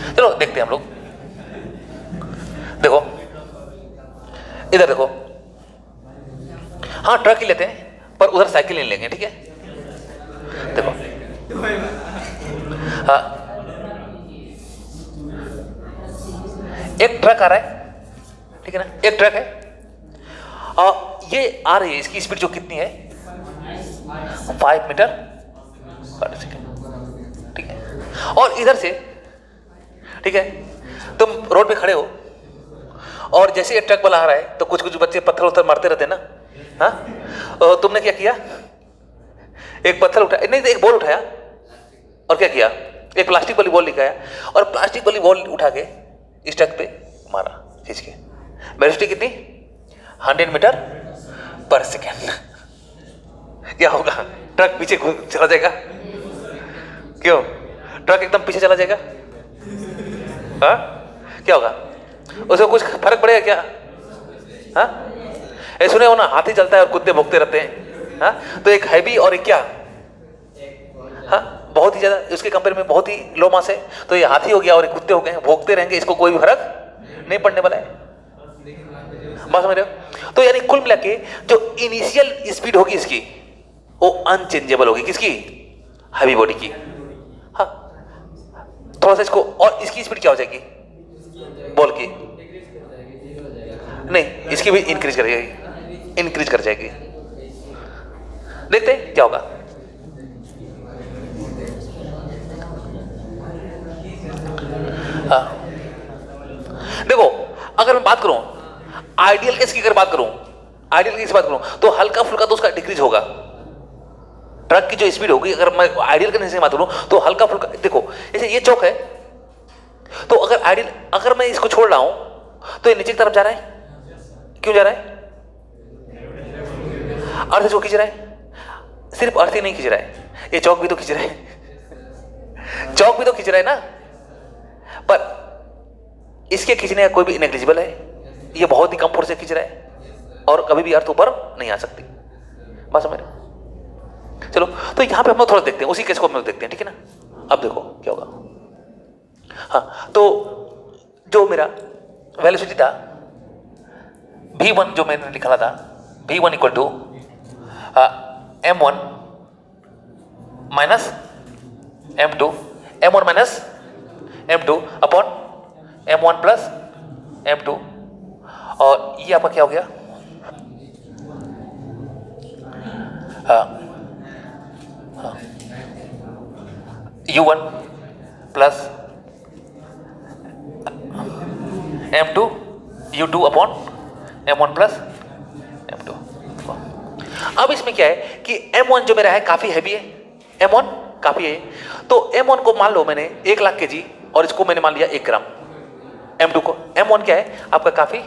चलो देखते हैं हम लोग। देखो इधर देखो, हाँ ट्रक ही लेते हैं पर उधर साइकिल नहीं लेंगे, ठीक है। देखो हाँ, एक ट्रक आ रहा है, ठीक है ना, एक ट्रक है ये आ रही है, इसकी स्पीड जो कितनी है 5 मीटर पर सेकेंड, ठीक है। और इधर से, ठीक है, तुम रोड पे खड़े हो और जैसे ये ट्रक वाला आ रहा है तो कुछ कुछ बच्चे पत्थर उत्थर मारते रहते हैं ना, हाँ। तुमने क्या किया, एक पत्थर उठाया, नहीं एक बॉल उठाया और क्या किया, एक प्लास्टिक वाली बॉल निकाया और प्लास्टिक वाली बॉल उठा के इस ट्रक पे मारा खींच के। वेलोसिटी कितनी 100 मीटर पर सेकेंड। क्या होगा, ट्रक पीछे चला जाएगा, क्यों, ट्रक एकदम पीछे चला जाएगा, हाँ। क्या होगा, उसको कुछ फर्क पड़ेगा क्या, हाँ। ऐसे सुने हो ना, हाथी चलता है और कुत्ते भौंकते रहते हैं, हाँ। तो एक हैवी और एक क्या, हाँ, बहुत ही ज्यादा, उसके कंपेयर में बहुत ही लो मास है। तो ये हाथी हो गया और कुत्ते हो गए, भौंकते रहेंगे, इसको कोई भी फर्क नहीं पड़ने वाला है, बात समझ रहे हो। तो यानी कुल मिला के जो इनिशियल स्पीड होगी इसकी वो अनचेंजेबल होगी, किसकी, हैवी बॉडी की, हाँ। थोड़ा सा इसको, और इसकी स्पीड क्या हो जाएगी बॉल की, नहीं इसकी भी इंक्रीज कर जाएगी, इंक्रीज कर जाएगी। देखते हैं क्या होगा। हाँ देखो, अगर मैं बात करूं आइडियल केस की, अगर बात करूं आइडियल केस की बात करूं तो हल्का फुल्का तो उसका डिक्रीज होगा, ट्रक की जो स्पीड होगी, अगर मैं आइडियल कंडीशन की बात करूं तो हल्का फुल्का। देखो जैसे ये चौक है, तो अगर आइडियल, अगर मैं इसको छोड़ रहा हूं तो ये नीचे की तरफ जा रहा है, क्यों जा रहा है, अर्थ इसको खींच रहा है, सिर्फ अर्थ ही नहीं खींच रहा है, ये चौक भी तो खींच रहा है, चौक भी तो खींच रहा है ना, पर इसके खींचने का कोई भी नेग्लिजिबल है, ये बहुत ही कम फोर्स से खींच रहा है और कभी भी अर्थ ऊपर नहीं आ सकती, बात समझ रहे हो। चलो तो यहां पे हम लोग थोड़ा देखते हैं, उसी केस को हम लोग देखते हैं, ठीक है ना। अब देखो क्या होगा, हाँ। तो जो मेरा वेलोसिटी था v1, जो मैंने लिखा था v1 equal to m1 minus m2, m1 minus m2 upon m1 plus m2, और ये आपका क्या हो गया, u1 plus m2 u2 upon m1 plus m2। अब इसमें क्या है कि m1 जो मेरा है काफी हैवी है, m1 काफी है, तो m1 को मान लो मैंने 1 लाख kg और इसको मैंने मान लिया 1 ग्राम, m2 को, m1 क्या है आपका काफी,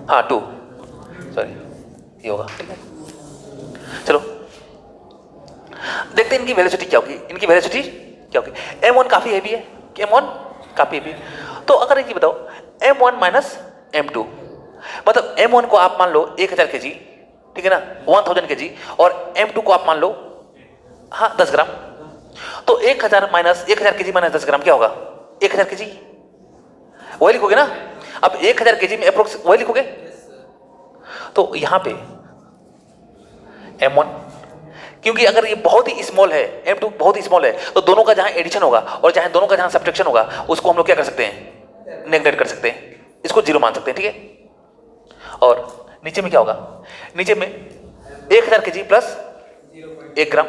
हाँ 2, सॉरी ये होगा, ठीक है। चलो देखते हैं इनकी वेलोसिटी क्या होगी, इनकी वेलोसिटी क्या होगी। m1 काफी हैवी है, m1 काफी हैवी, तो अगर इनकी बताओ m1 माइनस m2, मतलब m1 को आप मान लो 1000 kg, ठीक है ना, 1000 kg, और m2 को आप मान लो हाँ 10 ग्राम, तो 1000 माइनस 1000 kg माइनस 10 ग्राम क्या होगा, 1000 kg, वही लिखोगे ना। अब 1000 kg में अप्रोक्स वही लिखोगे, तो यहां पे m1, क्योंकि अगर ये बहुत ही स्मॉल है, m2 बहुत ही स्मॉल है, तो दोनों का जहां एडिशन होगा और चाहे दोनों का जहां सब्ट्रैक्शन होगा उसको हम लोग क्या कर सकते हैं, नेगलेक्ट कर सकते हैं, इसको 0 मान सकते हैं, ठीक है। और नीचे में क्या होगा, नीचे में 1000 kg प्लस 1 ग्राम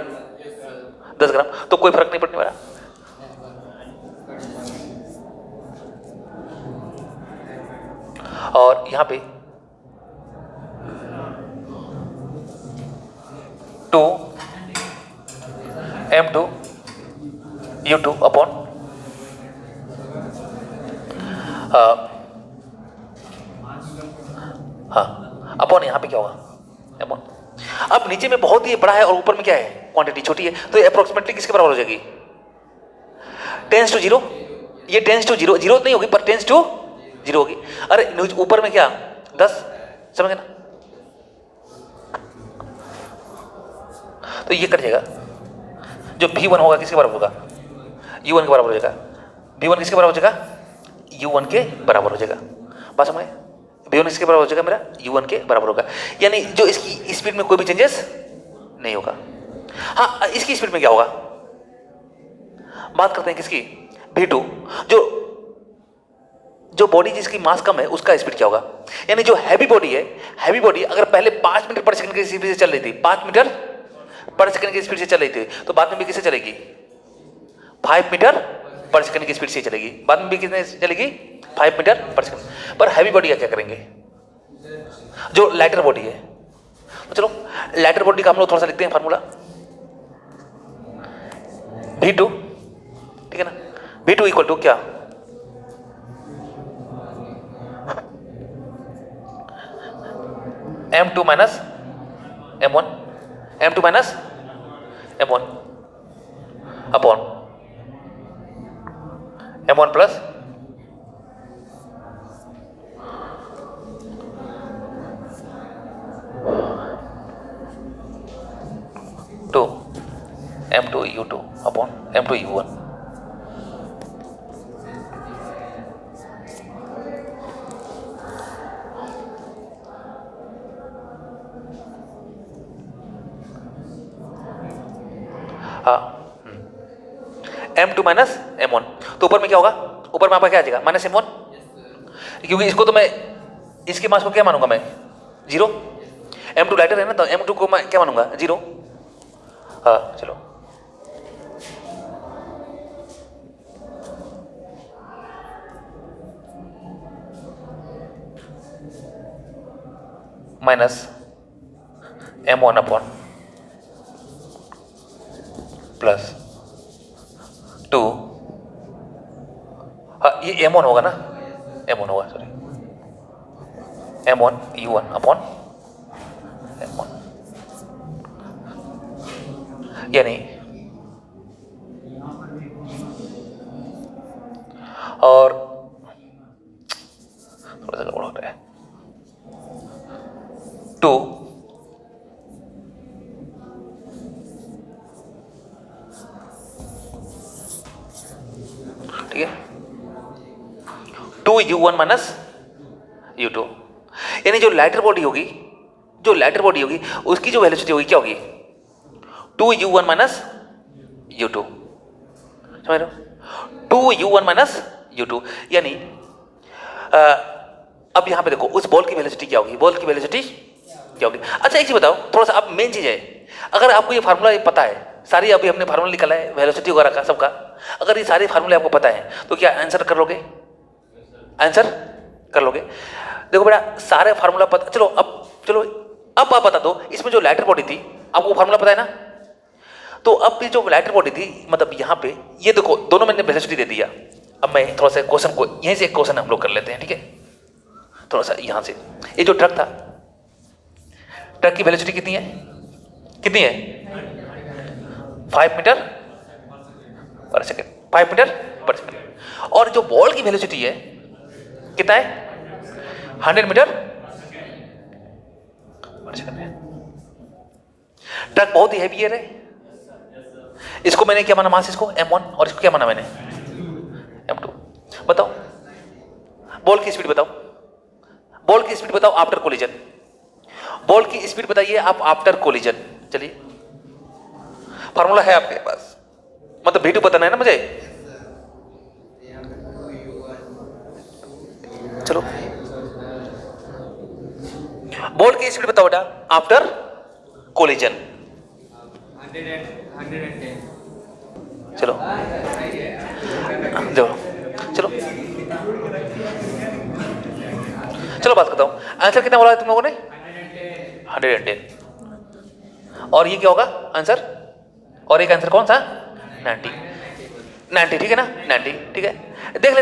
10 ग्राम, तो कोई फर्क नहीं पड़ने वाला। और यहां पे 2 m2 u2 अपॉन हाँ अपॉन यहां पे क्या होगा अपॉन। अब नीचे में बहुत ही बड़ा है और ऊपर में क्या है क्वांटिटी छोटी है, तो ये अप्रोक्सीमेटली किसके बराबर हो जाएगी, टेंस टू 0, ये टेंस टू 0, 0 नहीं होगी पर टेंस टू 0 होगी। अरे ऊपर में क्या 10, समझ ना, तो ये कट जाएगा, जो V1 होगा किसके बराबर होगा? U1 के बराबर हो जाएगा। V1 किसके बराबर हो जाएगा? U1 के बराबर हो जाएगा। बात समझ? V1 किसके बराबर हो जाएगा मेरा? U1 के बराबर होगा। यानी जो इसकी स्पीड में कोई भी चेंजेस नहीं होगा। हाँ, इसकी स्पीड में क्या होगा? बात करते हैं किसकी? V2। जो बॉडी जिसकी मास कम है उसका स्पीड क्या होगा? यानी जो हैवी बॉडी है, हैवी बॉडी अगर पहले 5 मीटर पर सेकंड की स्पीड से चल रही थी, 5 मीटर पर सेकंड की स्पीड से चल रही थी, तो बाद में भी किससे चलेगी? 5 मीटर पर सेकंड की स्पीड से चलेगी। बाद में भी कितने चलेगी? 5 मीटर पर सेकंड। पर हैवी बॉडी का क्या करेंगे? जो लाइटर बॉडी है, तो चलो लाइटर बॉडी का हम लोग थोड़ा सा लिखते हैं फार्मूला। V2, ठीक है ना? V2 इक्वल टू क्या? M2 minus M1, M2 minus M1 upon M1 plus two M2 U2 upon M2 U1। M2 minus M1, तो ऊपर में क्या होगा? ऊपर में आपका क्या आ जाएगा? माइनस M1, क्योंकि इसको तो मैं इसके मास को क्या मानूंगा मैं? 0। M2 लाइटर है ना, तो M2 को मैं क्या मानूंगा? 0। हाँ चलो, माइनस M1 अपॉन प्लस 2। हाँ, ये M1 होगा ना? M1 होगा, sorry, M1 U1 upon M1, यानी और थोड़ा सा गड़बड़ हो रहा है। 2 ठीक है, 2U1 माइनस U2, यानी जो लाइटर बॉडी होगी, उसकी जो वेलोसिटी होगी क्या होगी? 2U1 माइनस U2, समझ रहे हो? 2U1 माइनस U2, यानी अब यहां पे देखो उस बॉल की वेलोसिटी क्या होगी? बॉल की वेलोसिटी क्या होगी? अच्छा एक चीज बताओ, थोड़ा सा अब मेन चीज है, अगर आपको ये फार्मूला पता है, सारी अभी हमने फार्मूला निकाला है वेलोसिटी वगैरह का सबका, अगर ये सारे फार्मूले आपको पता है तो क्या आंसर कर लोगे? आंसर कर लोगे? देखो बेटा, सारे फार्मूला पता, चलो अब आप बता दो, इसमें जो लाइटर बॉडी थी आपको फार्मूला पता है ना? तो अब ये जो लाइटर बॉडी थी, मतलब यहाँ पे ये देखो दोनों मैंने वेलोसिटी दे दिया। अब मैं थोड़ा सा क्वेश्चन को यहीं से एक क्वेश्चन हम लोग कर लेते हैं, ठीक है? थोड़ा सा यहाँ से, ये जो ट्रक था, ट्रक की वेलोसिटी कितनी है? 5 मीटर पर सेकेंड, 5 मीटर पर सेकेंड। और जो बॉल की वेलोसिटी है कितना है? 100 मीटर पर सेकेंड है। ट्रक बहुत ही हैवी है। इसको मैंने क्या माना मास? इसको M1, और इसको क्या माना मैंने? M2। बताओ बॉल की स्पीड बताओ, बॉल की स्पीड बताओ आफ्टर कोलिजन, बॉल की स्पीड बताइए आप आफ्टर कोलिजन। चलिए फार्मूला है आपके पास, मतलब V2 बताना है ना मुझे। चलो बॉल की स्पीड बताओ बेटा आफ्टर कोलिजन। 110। चलो देखो, चलो बात करता हूं, आंसर कितना बोला है तुम लोगों ने? 110। और ये क्या होगा आंसर? और एक आंसर कौन सा? 90, ठीक है ना? 90, ठीक है। देख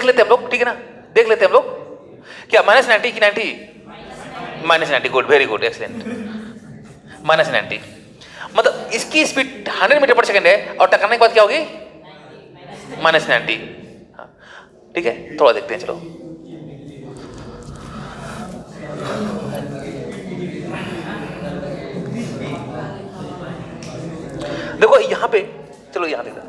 लेते हम लोग, ठीक है ना? देख लेते हम लोग, क्या -90 की 90? -90, गुड, वेरी गुड, एक्सीलेंट। -90 मतलब इसकी स्पीड 100 मीटर पर सेकंड है, और टकराने के बाद क्या होगी? -90। हाँ ठीक है, थोड़ा देखते हैं, चलो देखो यहाँ पे, चलो यहाँ देखो,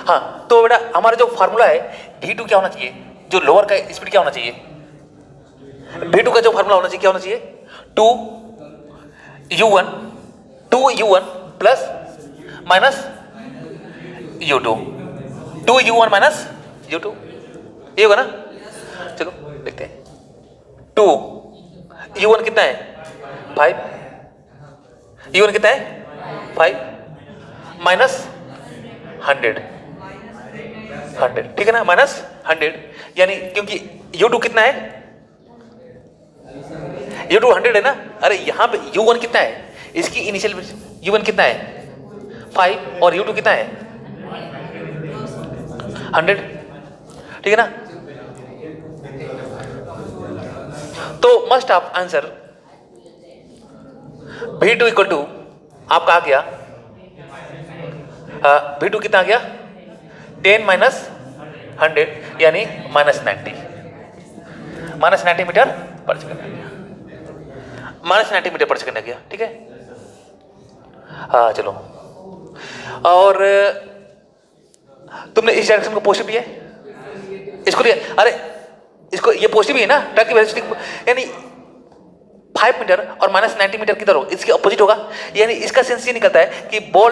हाँ तो बेटा हमारा जो फार्मूला है v2 क्या होना चाहिए, जो लोअर का स्पीड क्या होना चाहिए, v2 का जो फार्मूला होना चाहिए क्या होना चाहिए, 2u1 plus minus u2, 2u1 minus u2, ये होगा ना। चलो देखते हैं, 2u1 कितना है 5, u1 कितना है 5 माइनस 100, ठीक है ना, माइनस 100, यानी क्योंकि u2 कितना है, u2 100 है ना। अरे यहाँ पे u1 कितना है, इसकी इनिशियल u1 कितना है 5 और u2 कितना है 100, ठीक है ना। तो must of answer v2 equal to आपका आ गया, v2 कितना आ गया 10 माइनस 100 यानी माइनस 90 मीटर पर सेकंड आ गया, माइनस 90 मीटर पर सेकंड आ गया, ठीक है। हाँ चलो, और तुमने इस डायरेक्शन को पॉजिटिव लिया, इसको लिया, अरे इसको ये पॉजिटिव ही है ना, ट्रक की वेलोसिटी यानी 5 मीटर और माइनस 90 मीटर किधर हो, इसके अपोजिट होगा, यानी इसका सेंस ये निकलता है कि बॉल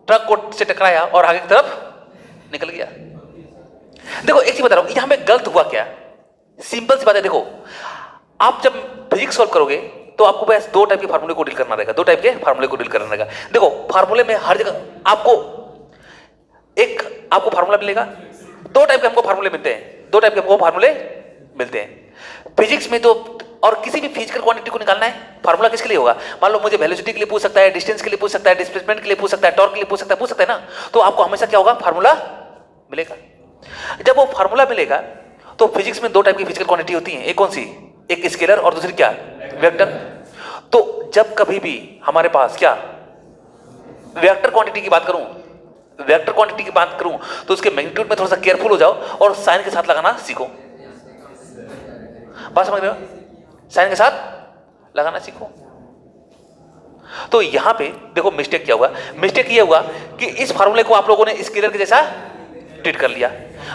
ट्रक को से टकराया और आगे की तरफ निकल गया। देखो एक चीज बता रहा हूं, यहां पे गलत हुआ क्या, सिंपल सी बात है। देखो आप जब फिजिक्स सॉल्व करोगे तो आपको बस दो टाइप के फार्मूले को डील करना रहेगा, दो टाइप के फार्मूले को डील करना रहेगा। देखो फार्मूले में हर जगह आपको फार्मूला मिलेगा, दो टाइप के हमको फार्मूले मिलते हैं, दो टाइप के हमको फार्मूले मिलते हैं फिजिक्स में। तो और किसी भी फिजिकल क्वांटिटी को निकालना है, फार्मूला किसके लिए होगा, मान लो मुझे वेलोसिटी के लिए पूछ सकता है, डिस्टेंस के लिए पूछ सकता है, डिस्प्लेसमेंट के लिए पूछ सकता है, टॉर्क के लिए पूछ सकता है ना, तो आपको हमेशा क्या होगा, फार्मूला मिलेगा। जब वो फार्मूला मिलेगा तो फिजिक्स में दो टाइप की फिजिकल क्वांटिटी होती है, एक कौन सी, एक स्केलर और दूसरी क्या, वेक्टर। तो जब कभी भी हमारे पास क्या वेक्टर क्वांटिटी की बात करूं, वेक्टर क्वांटिटी की बात करूं तो उसके मैग्नीट्यूड में थोड़ा सा केयरफुल हो जाओ और साइन के साथ लगाना सीखो। बात समझ रहे हो, साइन के साथ लगाना सीखो। तो यहां पे देखो मिस्टेक क्या हुआ, मिस्टेक ये हुआ कि इस फार्मूले को आप लोगों ने स्केलर के जैसा ट्रीट कर लिया।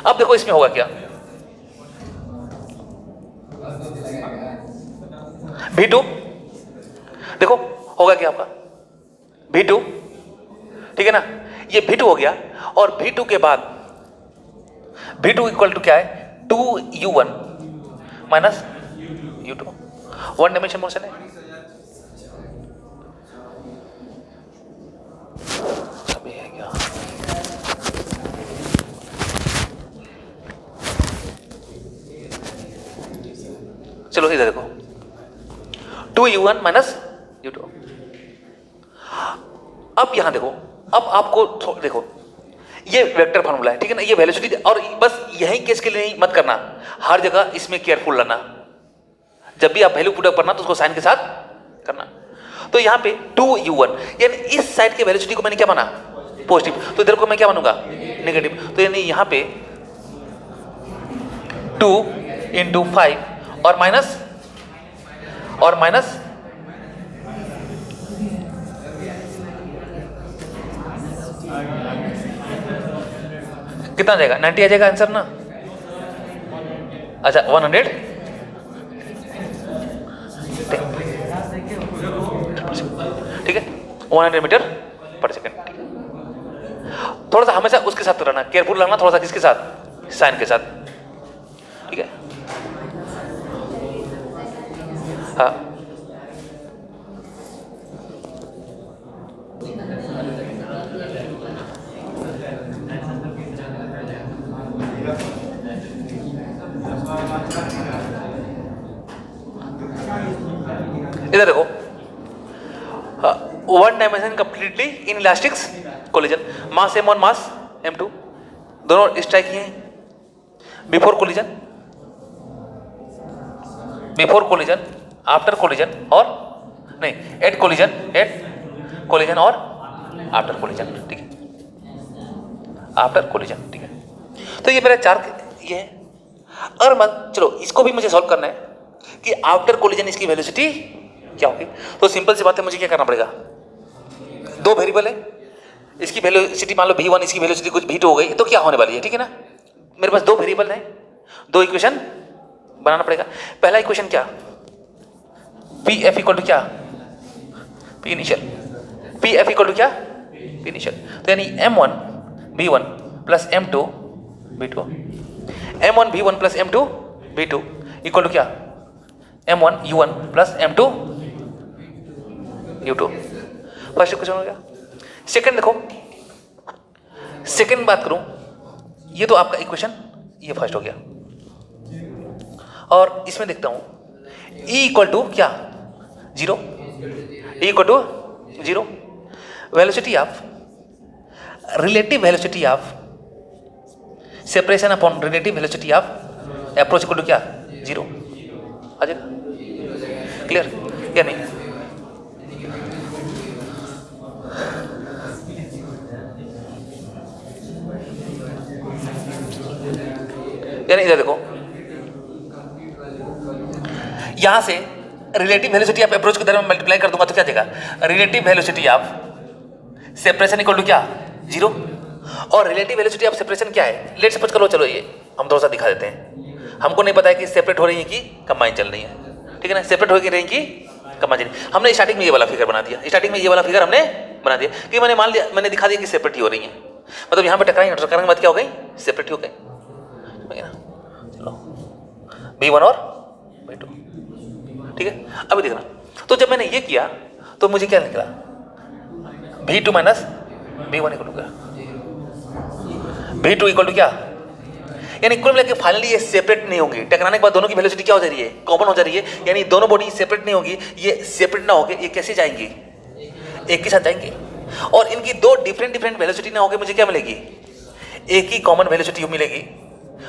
अब देखो इसमें होगा क्या, v2 देखो होगा क्या आपका v2, ठीक है ना, ये v2 हो गया। और v2 के बाद v2 इक्वल टू क्या है, 2u1 minus u2, one dimension motion है। सभी है क्या, चलो इधर देखो, 2u1 माइनस u2। अब यहां देखो, अब आपको देखो ये वेक्टर फार्मूला है, ठीक है ना, ये वेलोसिटी, और बस यही केस के लिए नहीं मत करना, हर जगह इसमें केयरफुल रहना, जब भी आप वैल्यू पुट अप करना तो उसको साइन के साथ करना। तो यहां पे 2u1 यानी इस साइड के वेलोसिटी को मैंने क्या माना, पॉजिटिव, तो इधर को मैं क्या मानूंगा, नेगेटिव। तो यानी यहां पे 2 × 5 और माइनस कितना आ जाएगा, 90 आ जाएगा आंसर ना। अच्छा 100, ठीक है, 100 मीटर पर सेकंड। थोड़ा सा हमेशा उसके साथ रहना, केयरफुल रहना, थोड़ा सा किसके साथ, साइन के साथ, ठीक है। हाँ इधर देखो, one dimension completely in elastics collision, mass m1 mass m2 दोनों स्ट्राइक किए हैं बिफोर कोलिजन, आफ्टर कोलिजन, और नहीं एट कोलिजन और आफ्टर कोलिजन, ठीक है, आफ्टर कोलिजन, ठीक है। तो ये मेरा चार ये है। और चलो इसको भी मुझे सॉल्व करना है कि आफ्टर कोलिजन इसकी वेलोसिटी क्या होगी। तो सिंपल सी बात है, मुझे क्या करना पड़ेगा, दो वेरिएबल है, इसकी वेलोसिटी मान लो v1, इसकी वेलोसिटी कुछ v2 हो गई, तो क्या होने वाली है, ठीक है ना। मेरे पास दो वेरिएबल हैं, दो इक्वेशन बनाना पड़ेगा। पहला इक्वेशन क्या, पी एफ इक्वल टू क्या, P initial, P F equal to क्या, पी इनिशियल। तो यानी m1 v1 plus m2 v2, m1 v1 plus m2 v2 equal to क्या, m1 u1 plus m2 u2। First equation हो गया। Second देखो, second बात करूं, ये तो आपका इक्वेशन, ये फर्स्ट हो गया। और इसमें देखता हूं E इक्वल टू क्या, 0, E equal to 0, velocity of, relative velocity of separation upon relative velocity of approach equal to क्या, 0 आ जाएगा। क्लियर या नहीं। यानी इधर देखो, यहां से रिलेटिव वेलोसिटी ऑफ अप्रोच के दरमियान मल्टीप्लाई कर दूंगा तो क्या देगा, relative velocity of separation equal to क्या, 0। और रिलेटिव वेलोसिटी ऑफ सेपरेशन क्या है, लेट्स सपोज करो, चलो ये हम थोड़ा सा दिखा देते हैं। हमको नहीं पता है कि सेपरेट हो रही है कि कंबाइन चल रही है, ठीक है ना, सेपरेट हो रही है कि कंबाइन चल रही है। हमने स्टार्टिंग में ये वाला फिगर बना दिया, स्टार्टिंग में ये वाला फिगर हमने बना दिया कि मैंने मान लिया, मैंने दिखा दिया कि सेपरेट ही हो रही है, मतलब यहाँ पे टकराई, टकराने के बाद क्या हो गई, सेपरेट ही हो गई, ना। चलो v1 और v2, ठीक है। अभी देखना, तो जब मैंने ये किया तो मुझे क्या निकला, v2 minus v1 equal to क्या, v2 इक्वल टू क्या, यानी कुल मिलाकर फाइनली ये सेपरेट नहीं होंगी। टकराने के बाद दोनों की वेलोसिटी क्या हो जा रही है, कॉमन हो जा रही है, यानी दोनों बॉडी सेपरेट नहीं होगी। ये सेपरेट ना होके ये कैसे जाएंगी, एक के साथ जाएंगे। और इनकी दो डिफरेंट वेलोसिटी ना होके मुझे क्या मिलेगी, एक ही कॉमन वेलोसिटी मिलेगी,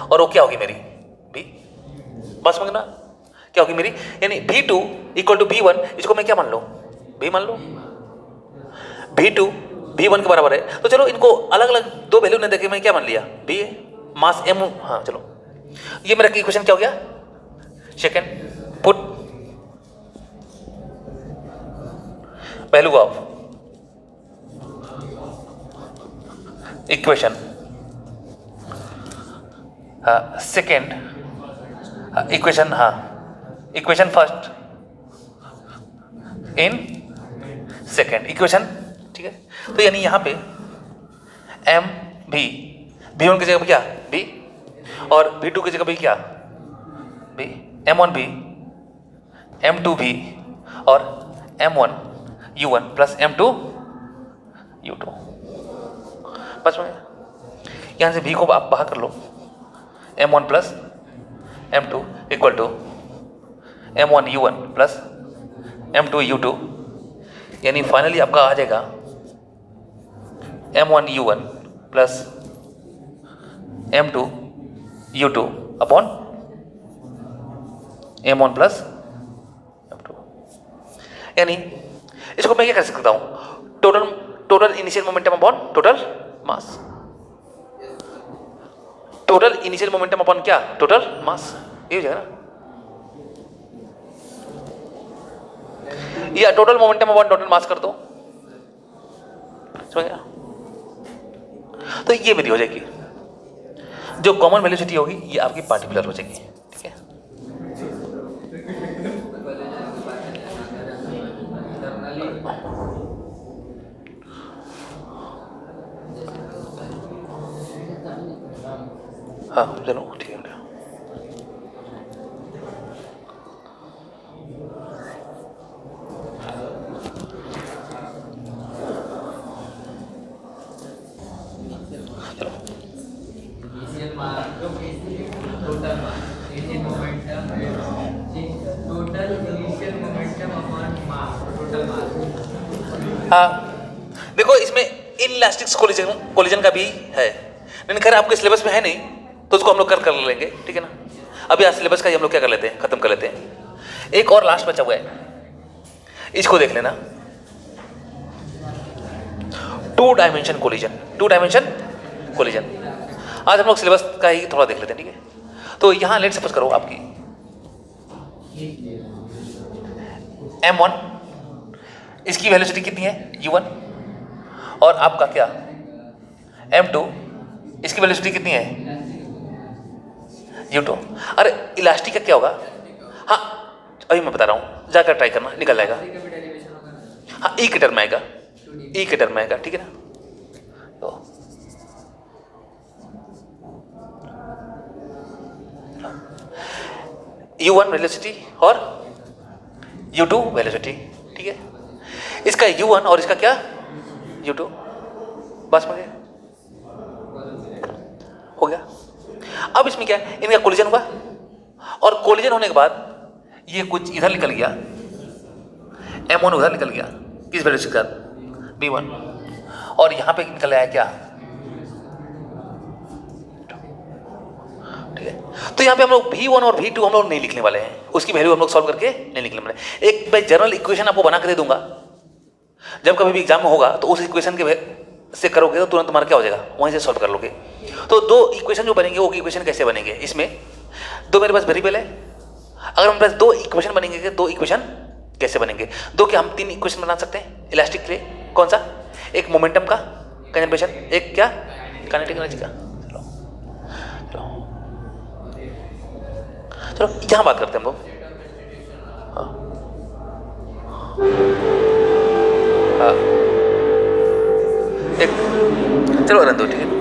और वो क्या होगी मेरी v। बस समझना क्या होगी मेरी, यानी v2 इक्वल टू v1, इसको मैं क्या मान लो, v मान लो, v2 v1 के बराबर है। तो चलो इनको अलग अलग दो वैल्यू ने देखे मैं क्या मान लिया, v है, मास m, हाँ चलो ये मेरा इक्वेशन क्या हो गया, second, put value of equation second, equation, हाँ equation first in second equation, ठीक है। तो यानी यहाँ पे एम भी v1 की जगह पे क्या v, और v2 की जगह पे क्या v, m1 भी m2 भी और m1 u1 plus m2 u2। बस में यहाँ से v को आप बाहर कर लो, m1 plus m2 equal to m1 u1 plus m2 u2, यानी फाइनली आपका आ जाएगा m1 u1 plus m2 u2 upon m1 plus m2। यानी इसको मैं क्या कर सकता हूँ, total initial momentum upon total mass, total initial momentum upon क्या, टोटल मास, ये हो जाएगा ना, या total momentum upon total mass कर दो, समझ गया। तो ये मेरी हो जाएगी, जो कॉमन वेलोसिटी होगी ये आपकी पार्टिकुलर हो जाएगी, ठीक है। हाँ चलो ठीक है। हाँ देखो इसमें इनइलास्टिक कोलिजन का भी है, लेकिन खैर आपके सिलेबस में है नहीं तो उसको हम लोग कर लेंगे, ठीक है ना। अभी आज सिलेबस का ही हम लोग क्या कर लेते हैं, खत्म कर लेते हैं। एक और लास्ट बचा हुआ है, इसको देख लेना, टू डायमेंशन कोलिजन। आज हम लोग सिलेबस का ही थोड़ा देख लेते हैं, ठीक है। तो यहां लेट सपोज करो आपकी m1, इसकी वेलोसिटी कितनी है u1, और आपका क्या m2, इसकी वेलोसिटी कितनी है u2। अरे इलास्टिक का क्या होगा, हाँ अभी मैं बता रहा हूँ, जाकर ट्राई करना, निकल जाएगा। हाँ ई के टर्म में आएगा, ई के टर्म में आएगा, ठीक है ना। तो u1 वेलोसिटी और u2 वेलोसिटी, ठीक है। इसका u1 और इसका क्या u2, बस में हो गया। अब इसमें क्या है, इनका कोलिजन हुआ और कोलिजन होने के बाद ये कुछ इधर निकल गया, m1 उधर निकल गया, किस वेलोसिटी के साथ v1, और यहां पे निकल आया क्या, ठीक है। तो यहाँ पे हम लोग v1 और v2 हम लोग नहीं लिखने वाले हैं, उसकी वैल्यू हम लोग सॉल्व करके नहीं लिखने वाले। एक मैं जनरल इक्वेशन आपको बना के दे दूंगा, जब कभी भी एग्जाम में होगा तो उस इक्वेशन के से करोगे तो तुरंत तुम्हारा क्या हो जाएगा, वहीं से सॉल्व कर लोगे। तो दो इक्वेशन जो बनेंगे वो इक्वेशन कैसे बनेंगे, इसमें दो मेरे पास वेरिएबल है, अगर मेरे पास दो इक्वेशन बनेंगे, दो इक्वेशन कैसे बनेंगे, दो क्या हम तीन इक्वेशन बना सकते हैं इलास्टिक के लिए। कौन सा, एक मोमेंटम का कंजर्वेशन, एक क्या काइनेटिक एनर्जी का। चलो यहाँ बात करते हैं हम लोग। एक चलो रहने दो, ठीक है।